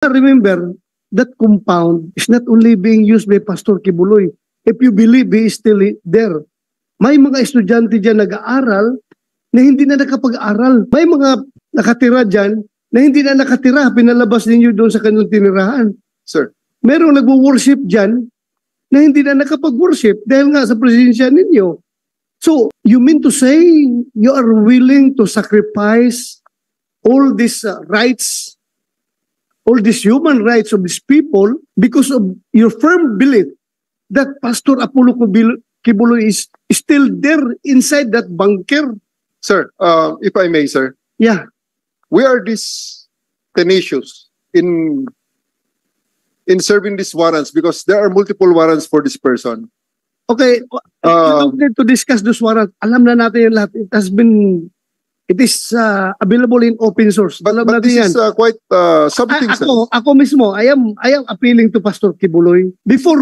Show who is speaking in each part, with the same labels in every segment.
Speaker 1: Remember, that compound is not only being used by Pastor Kibuloy. If you believe he is still there, may mga estudyante dyan nag-aaral na hindi na nakapag-aral. May mga nakatira dyan na hindi na nakatira. Pinalabas ninyo doon sa kanilang tinirahan.
Speaker 2: Sir,
Speaker 1: Merong nagwo-worship dyan na hindi na nakapag-worship dahil nga sa presensya ninyo. So, you mean to say you are willing to sacrifice all these rights, all these human rights of these people because of your firm belief that Pastor Apollo Kibuloy is still there inside that bunker?
Speaker 2: sir, if I may, sir,
Speaker 1: Yeah.
Speaker 2: we are this tenacious in serving these warrants because there are multiple warrants for this person.
Speaker 1: Okay, we don't need to discuss those warrants. Alam na natin yung lahat. It is available in open source.
Speaker 2: But
Speaker 1: Alam natin
Speaker 2: this
Speaker 1: yan.
Speaker 2: is quite something, sir.
Speaker 1: Ako mismo, I am appealing to Pastor Kibuloy. Before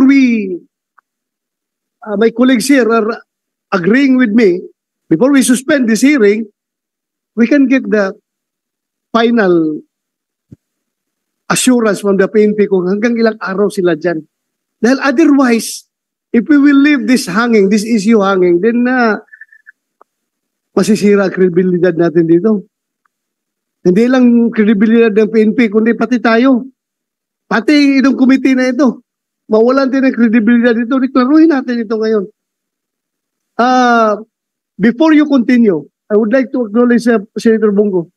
Speaker 1: my colleagues here are agreeing with me, before we suspend this hearing, we can get the final assurance from the PNP kung hanggang ilang araw sila dyan. Dahil otherwise, if we will leave this issue hanging, then masisira ang kredibilidad natin dito. Hindi lang kredibilidad ng PNP, kundi pati tayo. Pati itong committee na ito. Mawalan din ang kredibilidad dito. Reklaruhin natin ito ngayon. Before you continue, I would like to acknowledge Senator Bongo.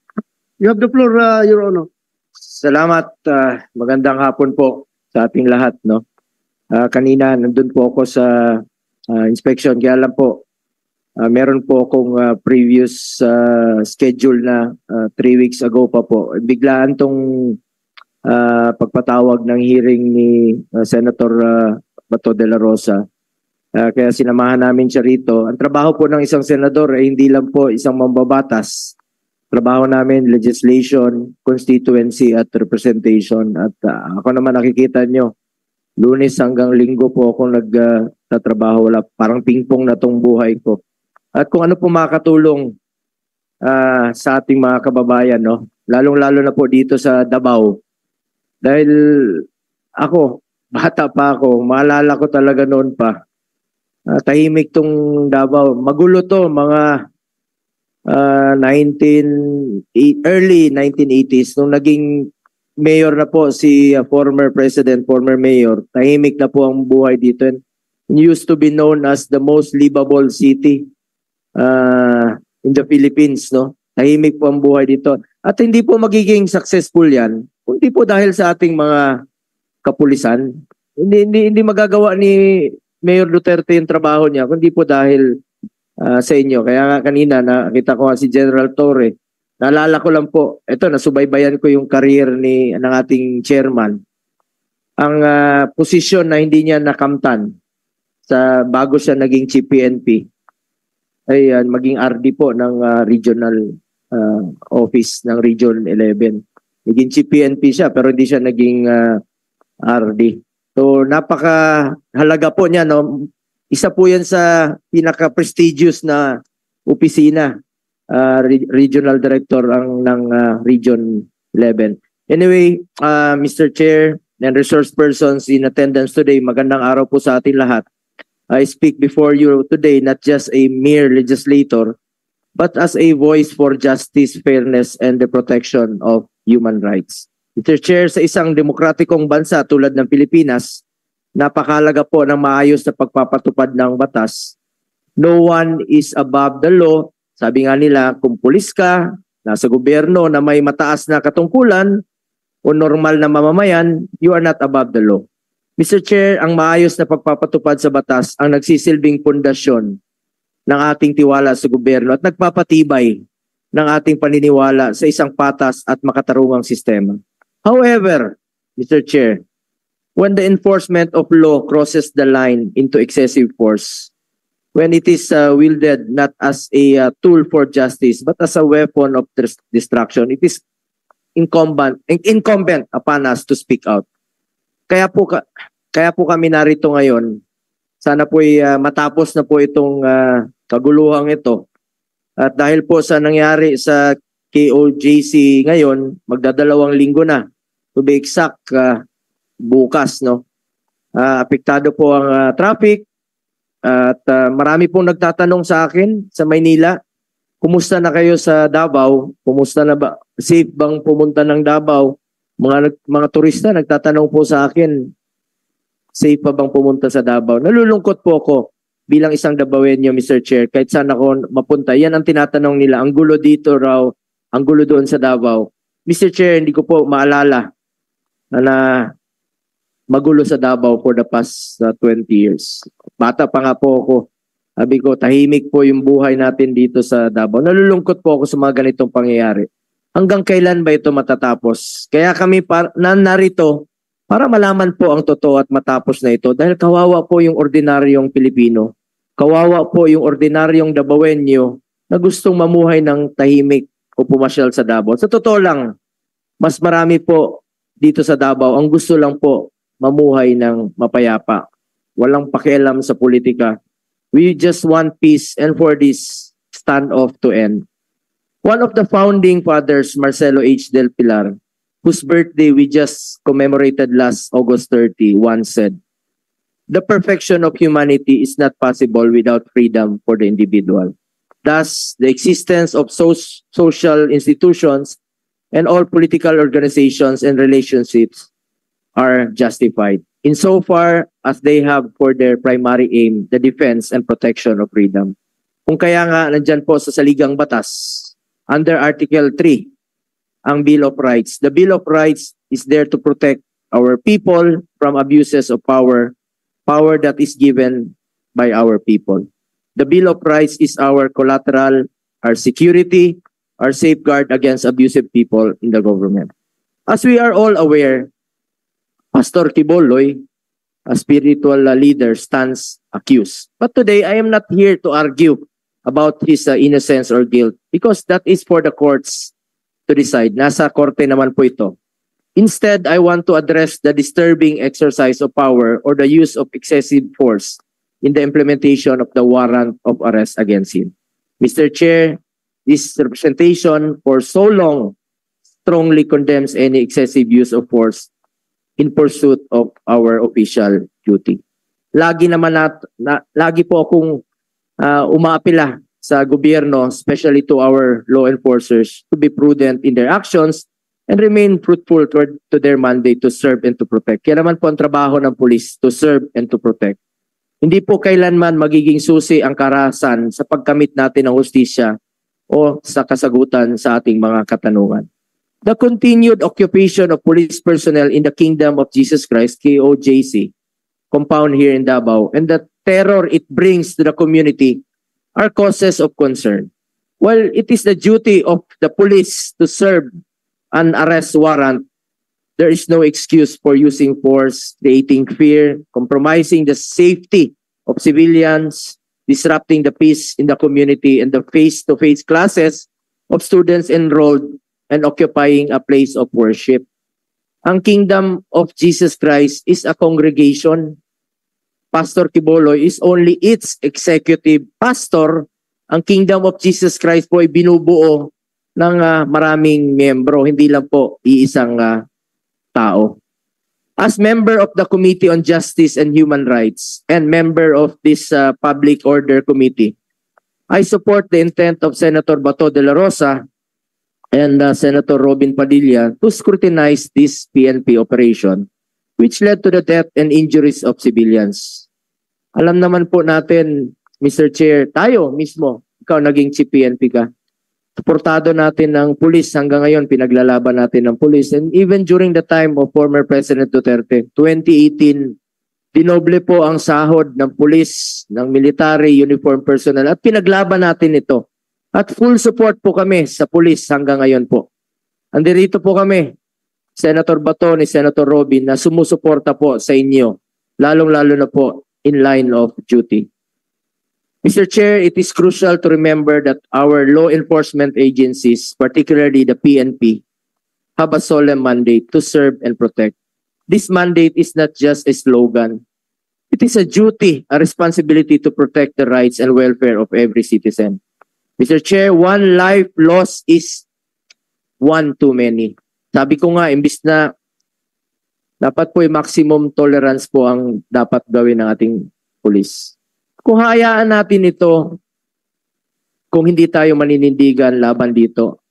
Speaker 1: You have the floor, Your Honor.
Speaker 3: Salamat. Magandang hapon po sa ating lahat, no. Kanina nandun po ako sa inspection, kaya lang po meron po akong previous schedule na 3 weeks ago pa po. Biglaan tong pagpatawag ng hearing ni Senator Bato de la Rosa. Kaya sinamahan namin siya rito. Ang trabaho po ng isang senador ay hindi lang po isang mambabatas. Trabaho namin, legislation, constituency at representation. At ako naman nakikita nyo, Lunes hanggang Linggo po akong nagtatrabaho. Wala, parang pingpong na tong buhay ko. At kung ano po makatulong sa ating mga kababayan, no? Lalong-lalo na po dito sa Davao. Dahil ako, bata pa ako, maalala ko talaga noon pa. Tahimik tong Davao. Magulo to, mga early 1980s, nung naging mayor na po si former president, former mayor, tahimik na po ang buhay dito. And used to be known as the most livable city in the Philippines, no? Tahimik po ang buhay dito. At hindi po magiging successful yan, kundi po dahil sa ating mga kapulisan. Hindi magagawa ni Mayor Duterte yung trabaho niya, kundi po dahil sa inyo. Kaya kanina nakita ko si General Torre. Naalala ko lang po, ito nasubaybayan ko yung career ng ating chairman. Ang posisyon na hindi niya nakamtan sa bago siya naging Chief PNP ay maging RD po ng regional office ng Region 11. Naging Chief PNP siya pero hindi siya naging RD. So napakahalaga po niya, no? Isa po yan sa pinaka-prestigious na opisina, regional director ng Region 11. Anyway, Mr. Chair and resource persons in attendance today, magandang araw po sa ating lahat. I speak before you today not just a mere legislator, but as a voice for justice, fairness, and the protection of human rights. Mr. Chair, sa isang demokratikong bansa tulad ng Pilipinas, napakahalaga po ng maayos na pagpapatupad ng batas. No one is above the law. Sabi nga nila, kung pulis ka, nasa gobyerno na may mataas na katungkulan o normal na mamamayan, you are not above the law. Mr. Chair, ang maayos na pagpapatupad sa batas ang nagsisilbing pundasyon ng ating tiwala sa gobyerno at nagpapatibay ng ating paniniwala sa isang patas at makatarungang sistema. However, Mr. Chair, when the enforcement of law crosses the line into excessive force, when it is wielded not as a tool for justice but as a weapon of destruction, it is incumbent upon us to speak out. Kaya po kami narito ngayon. Sana po matapos na po itong kaguluhang ito. At dahil po sa nangyari sa KOJC ngayon, magdadalawang linggo na to be exact, bukas, no? Apektado po ang traffic at marami pong nagtatanong sa akin sa Maynila, kumusta na kayo sa Davao? Kumusta na ba? Safe bang pumunta ng Davao? Mga turista nagtatanong po sa akin, safe pa bang pumunta sa Davao? Nalulungkot po ako bilang isang Davaoenyo, Mr. Chair, kahit saan ako mapunta. Yan ang tinatanong nila. Ang gulo dito raw, ang gulo doon sa Davao. Mr. Chair, hindi ko po maalala na magulo sa Davao for the past 20 years. Bata pa nga po ako. Sabi ko, tahimik po yung buhay natin dito sa Davao. Nalulungkot po ako sa mga ganitong pangyayari. Hanggang kailan ba ito matatapos? Kaya kami narito para malaman po ang totoo at matapos na ito. Dahil kawawa po yung ordinaryong Pilipino. Kawawa po yung ordinaryong Davaoenyo na gustong mamuhay ng tahimik o pumasyal sa Davao. Sa totoo lang, mas marami po dito sa Davao ang gusto lang po mamuhay ng mapayapa. Walang pakialam sa politika. We just want peace and for this standoff to end. One of the founding fathers, Marcelo H. Del Pilar, whose birthday we just commemorated last August 30, once said, "The perfection of humanity is not possible without freedom for the individual. Thus, the existence of social institutions and all political organizations and relationships are justified, insofar as they have for their primary aim the defense and protection of freedom." Kung kaya nga nandyan po sa saligang batas, under Article 3, ang Bill of Rights. The Bill of Rights is there to protect our people from abuses of power that is given by our people. The Bill of Rights is our collateral, our security, our safeguard against abusive people in the government. As we are all aware, Pastor Quiboloy, a spiritual leader, stands accused. But today, I am not here to argue about his innocence or guilt because that is for the courts to decide. Nasa korte naman po ito. Instead, I want to address the disturbing exercise of power or the use of excessive force in the implementation of the warrant of arrest against him. Mr. Chair, this representation for so long strongly condemns any excessive use of force in pursuit of our official duty. Lagi po akong umaapila sa gobyerno, especially to our law enforcers, to be prudent in their actions and remain fruitful to their mandate to serve and to protect. Kaya naman po ang trabaho ng pulis, to serve and to protect. Hindi po kailanman magiging susi ang karahasan sa pagkamit natin ng hustisya o sa kasagutan sa ating mga katanungan. The continued occupation of police personnel in the Kingdom of Jesus Christ, KOJC, compound here in Davao, and the terror it brings to the community are causes of concern. While it is the duty of the police to serve an arrest warrant, there is no excuse for using force, creating fear, compromising the safety of civilians, disrupting the peace in the community and the face-to-face classes of students enrolled and occupying a place of worship. Ang Kingdom of Jesus Christ is a congregation. Pastor Quiboloy is only its executive pastor. Ang Kingdom of Jesus Christ po ay binubuo ng maraming miyembro, hindi lang po iisang tao. As member of the Committee on Justice and Human Rights and member of this Public Order Committee, I support the intent of Senator Bato de la Rosa and Senator Robin Padilla to scrutinize this PNP operation, which led to the death and injuries of civilians. Alam naman po natin, Mr. Chair, tayo mismo, ikaw naging chief PNP ka. Suportado natin ng pulis hanggang ngayon, pinaglalaban natin ng pulis. And even during the time of former President Duterte, 2018, dinoble po ang sahod ng pulis, ng military, uniform personnel at pinaglaban natin ito. At full support po kami sa pulis hanggang ngayon po. Andirito po kami, Senator Bato ni Senator Robin, na sumusuporta po sa inyo, lalong-lalo na po in line of duty. Mr. Chair, it is crucial to remember that our law enforcement agencies, particularly the PNP, have a solemn mandate to serve and protect. This mandate is not just a slogan. It is a duty, a responsibility to protect the rights and welfare of every citizen. Mr. Chair, one life lost is one too many. Sabi ko nga, imbis na Dapat po maximum tolerance po ang dapat gawin ng ating pulis. Kung hayaan natin ito, kung hindi tayo maninindigan laban dito,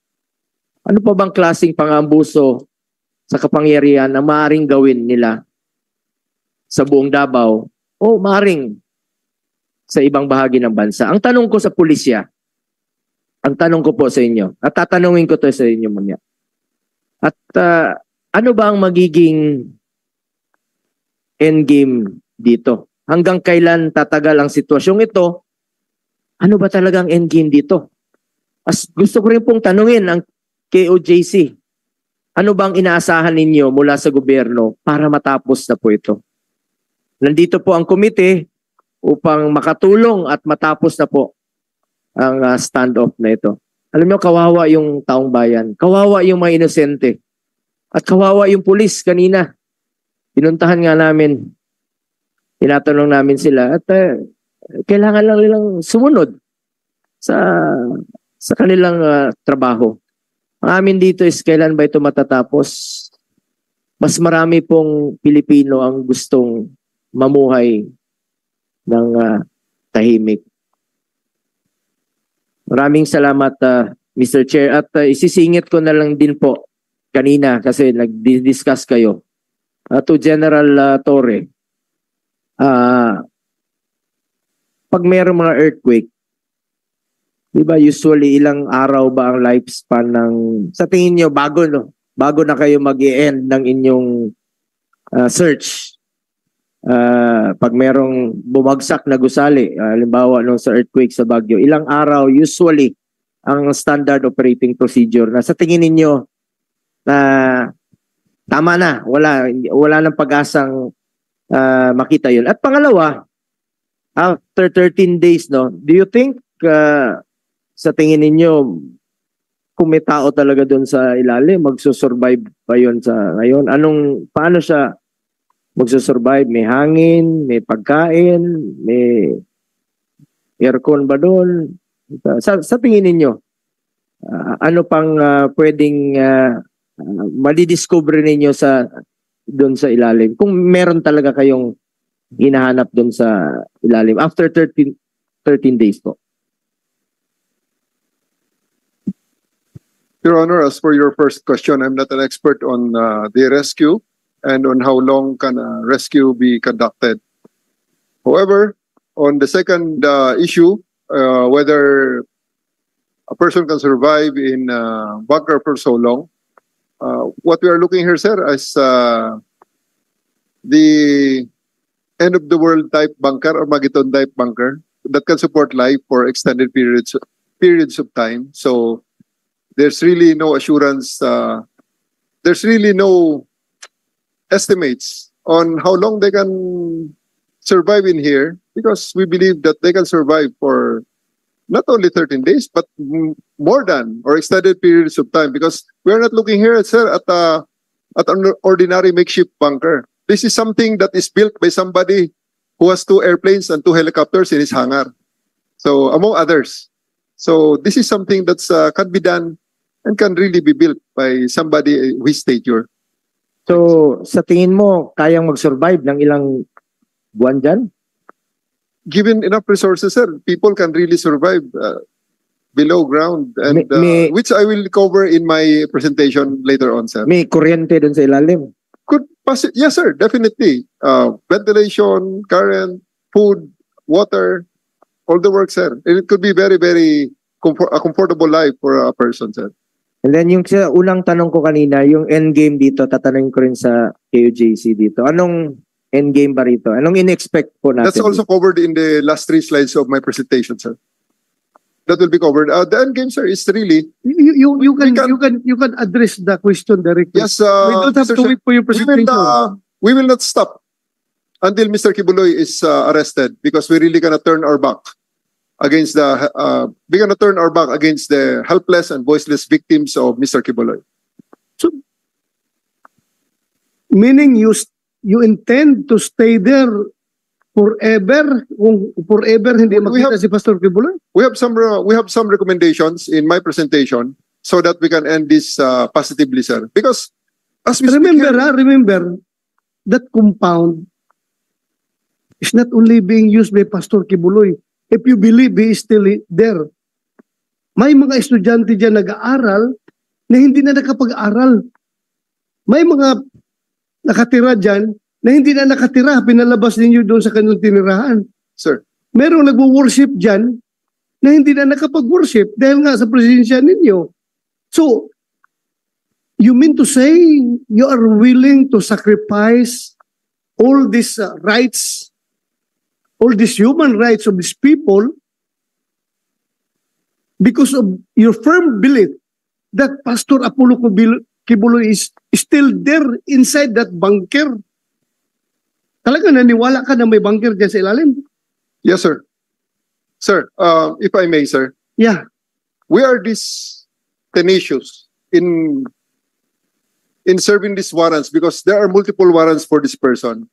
Speaker 3: ano pa bang klaseng pang-abuso sa kapangyarihan na maaaring gawin nila sa buong Davao o maaaring sa ibang bahagi ng bansa? Ang tanong ko sa pulisya, ang tanong ko po sa inyo, at tatanungin ko to sa inyo mamaya. At ano ba ang magiging endgame dito? Hanggang kailan tatagal ang sitwasyong ito? Ano ba talagang endgame dito? As gusto ko rin pong tanungin ang KOJC. Ano bang inaasahan ninyo mula sa gobyerno para matapos na po ito? Nandito po ang komite upang makatulong at matapos na po ang standoff na ito. Alam nyo, kawawa yung taong bayan. Kawawa yung mga inosente. At kawawa yung pulis kanina. Pinuntahan nga namin. Tinatanong namin sila at kailangan lang nilang sumunod sa kanilang trabaho. Ang amin dito is kailan ba ito matatapos? Mas marami pong Pilipino ang gustong mamuhay ng tahimik. Maraming salamat Mr. Chair at isisingit ko na lang din po kanina kasi nag-discuss kayo to General Torre. Pag mayroong mga earthquake, di ba usually ilang araw ba ang lifespan ng, sa tingin nyo, bago na kayo mag-i-end ng inyong search? Pag mayroong bumagsak na gusali, halimbawa nung sa earthquake sa Baguio, ilang araw usually ang standard operating procedure na sa tingin ninyo na tama na, wala nang pag-asang makita yun. At pangalawa, after 13 days, no, do you think sa tingin ninyo kung may tao talaga doon sa ilalim, magsusurvive pa yun sa ngayon? Paano siya magsusurvive? May hangin, may pagkain, may aircon ba doon? Sa tingin ninyo, ano pang pwedeng madidiscover ninyo doon sa ilalim? Kung meron talaga kayong hinahanap doon sa ilalim after 13 days po.
Speaker 2: Your Honor, as for your first question, I'm not an expert on the rescue and on how long can a rescue be conducted. However, on the second issue, whether a person can survive in bunker for so long, what we are looking here, sir, is the end of the world type bunker or Mageddon type bunker that can support life for extended periods of time. So there's really no assurance, there's really no estimates on how long they can survive in here, because we believe that they can survive for not only 13 days, but more than or extended periods of time, because we're not looking here, sir, at an ordinary makeshift bunker. This is something that is built by somebody who has 2 airplanes and 2 helicopters in his hangar. So, among others. So, this is something that's can be done and can really be built by somebody who is stature.
Speaker 3: So, sa tingin mo, kayang mag-survive ng ilang buwan dyan?
Speaker 2: Given enough resources, sir, people can really survive below ground, and which I will cover in my presentation later on, sir.
Speaker 3: May kuryente doon sa ilalim?
Speaker 2: Yes, sir, definitely. Ventilation, current, food, water, all the work, sir. And it could be very, very a comfortable life for a person, sir.
Speaker 3: And then yung sa unang tanong ko kanina, yung endgame dito, tatanungin ko rin sa KOJC dito. Anong endgame ba rito? Anong in-expect po natin?
Speaker 2: That's also covered in the last 3 slides of my presentation, sir. That will be covered. The endgame, sir, is really
Speaker 1: You can address the question directly.
Speaker 2: yes.
Speaker 1: We don't have
Speaker 2: Mr.
Speaker 1: to wait for your presentation.
Speaker 2: We will not stop until Mr. Kibuloy is arrested, because we really gonna turn our back against the helpless and voiceless victims of Mr. Kibuloy.
Speaker 1: So, meaning you intend to stay there forever? Kung forever hindi makita si Pastor Kibuloy?
Speaker 2: We have some recommendations in my presentation so that we can end this positively, sir. Because as we speak
Speaker 1: Remember,
Speaker 2: here,
Speaker 1: remember, that compound is not only being used by Pastor Kibuloy. If you believe he is still there. May mga estudyante dyan nag-aaral na hindi na nakapag-aral. May mga nakatira dyan na hindi na nakatira. Pinalabas ninyo doon sa kanilang tinirahan.
Speaker 2: Sir,
Speaker 1: Merong nagwo-worship dyan na hindi na nakapag-worship dahil nga sa presensya ninyo. So, you mean to say you are willing to sacrifice all these rights, all these human rights of these people because of your firm belief that Pastor Apollo Kibuloy is still there inside that bunker? Talaga naniwala ka na may bunker dyan sa ilalim?
Speaker 2: yes, sir. Sir, if I may, sir,
Speaker 1: Yeah.
Speaker 2: we are this tenacious in serving these warrants because there are multiple warrants for this person.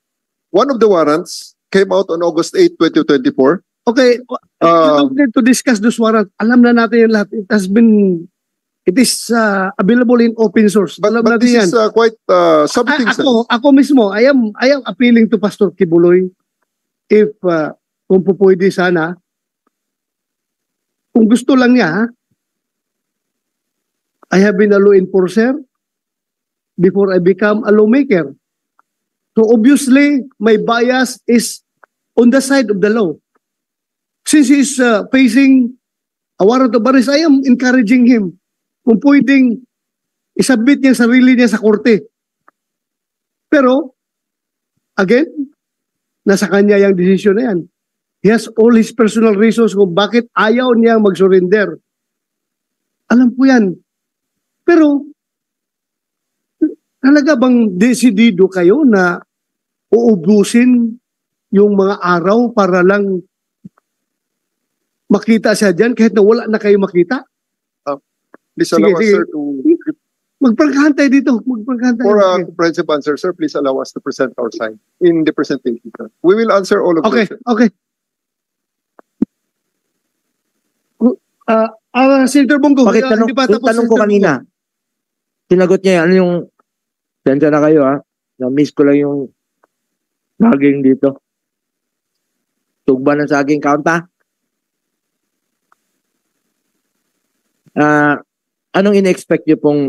Speaker 2: One of the warrants came out on August 8, 2024.
Speaker 1: Okay, you don't need to discuss those warrants. Alam na natin yung lahat. It is available in open source.
Speaker 2: But
Speaker 1: Alam natin
Speaker 2: this
Speaker 1: yan.
Speaker 2: is quite something, sir.
Speaker 1: Ako mismo, I am appealing to Pastor Kibuloy if kung po pwede sana, kung gusto lang niya, I have been a law enforcer before I become a lawmaker. So obviously, my bias is on the side of the law. Since he is facing a warrant of arrest, I am encouraging him kung pwedeng isabit niya sarili niya sa korte. Pero, again, nasa kanya yung desisyon na yan. He has all his personal reasons kung bakit ayaw niya mag-surrender. Alam ko yan. Pero, talaga bang desidido kayo na uubusin yung mga araw para lang makita siya dyan kahit na wala na kayo makita?
Speaker 2: Please allow us,
Speaker 1: sige.
Speaker 2: sir, to
Speaker 1: Magpagkahan tayo dito. Magpagkahan tayo.
Speaker 2: for a comprehensive answer, sir. Please allow us to present our side in the presentation, sir. We will answer all of
Speaker 1: Okay,
Speaker 2: those, sir.
Speaker 1: okay. Senator Bongo,
Speaker 3: Bakit
Speaker 1: hindi pa
Speaker 3: yung
Speaker 1: tapos,
Speaker 3: tanong ko
Speaker 1: Senator
Speaker 3: kanina, sinagot niya, ano yung, sensya na kayo ha, na-miss ko lang yung saging dito. Tugba ng saging, kaunta? Anong in-expect niyo pong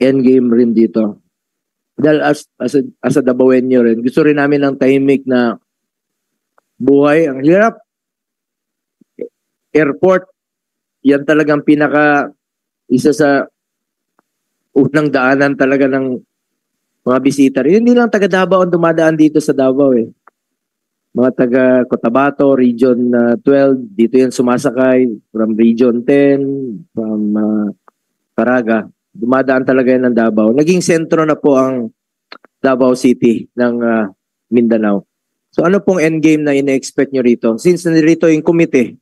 Speaker 3: endgame rin dito? Dahil as a Dabawenyo rin, gusto rin namin ng tahimik na buhay. Ang hirap. Airport, yan talagang isa sa unang daanan talaga ng mga bisita. Hindi lang taga Davao ang dumadaan dito sa Davao eh. Mga taga Cotabato, Region 12, dito yan sumasakay. From Region 10, from Caraga. Dumadaan talaga yan ng Davao. Naging sentro na po ang Davao City ng Mindanao. So ano pong endgame na ina-expect nyo rito? Since nandito yung komite,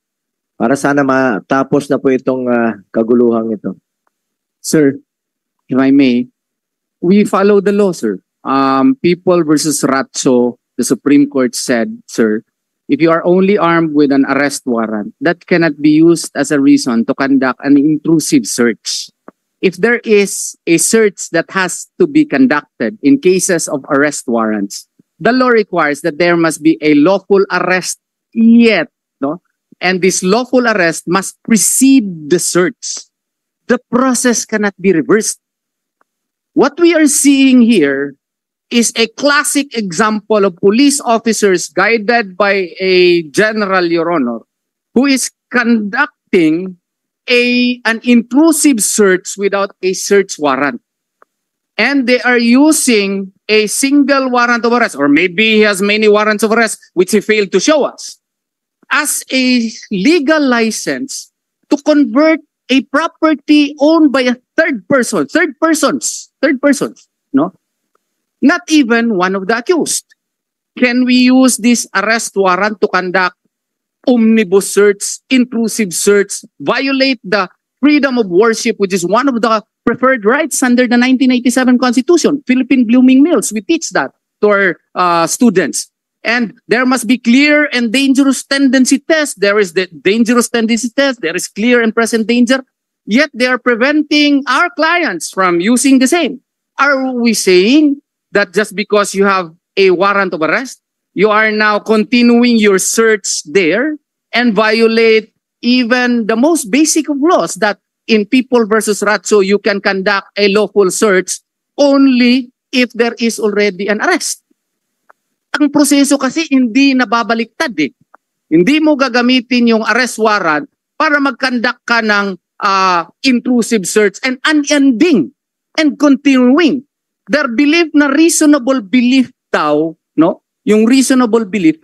Speaker 3: para sana matapos na po itong kaguluhang ito.
Speaker 4: Sir, if I may, we follow the law, sir. People versus Ratso, the Supreme Court said, sir, if you are only armed with an arrest warrant, that cannot be used as a reason to conduct an intrusive search. If there is a search that has to be conducted in cases of arrest warrants, the law requires that there must be a lawful arrest yet, no? And this lawful arrest must precede the search. The process cannot be reversed. What we are seeing here is a classic example of police officers guided by a general, Your Honor, who is conducting an intrusive search without a search warrant. And they are using a single warrant of arrest, or maybe he has many warrants of arrest, which he failed to show us, as a legal license to convert a property owned by a third persons, no? Not even one of the accused. Can we use this arrest warrant to conduct omnibus search, intrusive search, violate the freedom of worship, which is one of the preferred rights under the 1987 Constitution? Philippine Blooming Mills, we teach that to our students. And there must be clear and dangerous tendency test. There is the dangerous tendency test. There is clear and present danger. Yet they are preventing our clients from using the same. Are we saying that just because you have a warrant of arrest, you are now continuing your search there and violate even the most basic of laws that in People versus Ratso, you can conduct a lawful search only if there is already an arrest. Ang proseso kasi hindi nababaliktad eh. Hindi mo gagamitin yung arrest warrant para mag-conduct ka ng intrusive search and unending and continuing. Their belief na reasonable belief daw, no? Yung reasonable belief,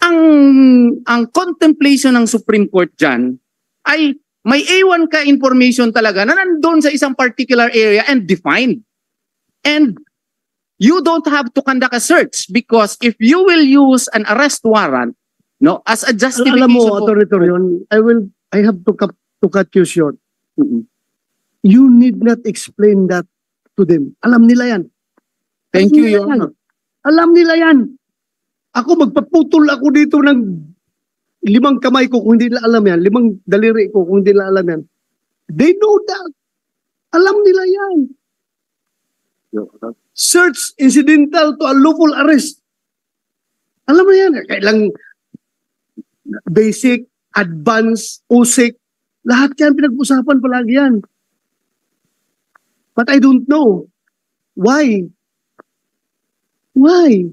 Speaker 4: ang contemplation ng Supreme Court dyan ay may A1 ka information talaga na nandun sa isang particular area and defined. And you don't have to conduct a search because if you will use an arrest warrant, no, as a justification.
Speaker 1: Alam mo, Atty. Torion, I have to cut you short. You need not explain that to them. Alam nila yan.
Speaker 4: Thank you,
Speaker 1: Alam nila
Speaker 4: Your
Speaker 1: yan.
Speaker 4: Honor.
Speaker 1: Alam nila yan. Ako magpaputol ako dito ng 5 kamay ko kung hindi nila alam yan. 5 daliri ko kung hindi nila alam yan. They know that. Alam nila yan. Search incidental to a lawful arrest. Alam mo yan. Kailang basic, advanced, OSIC, lahat yan pinag-usapan palagi yan. But I don't know. Why? Why?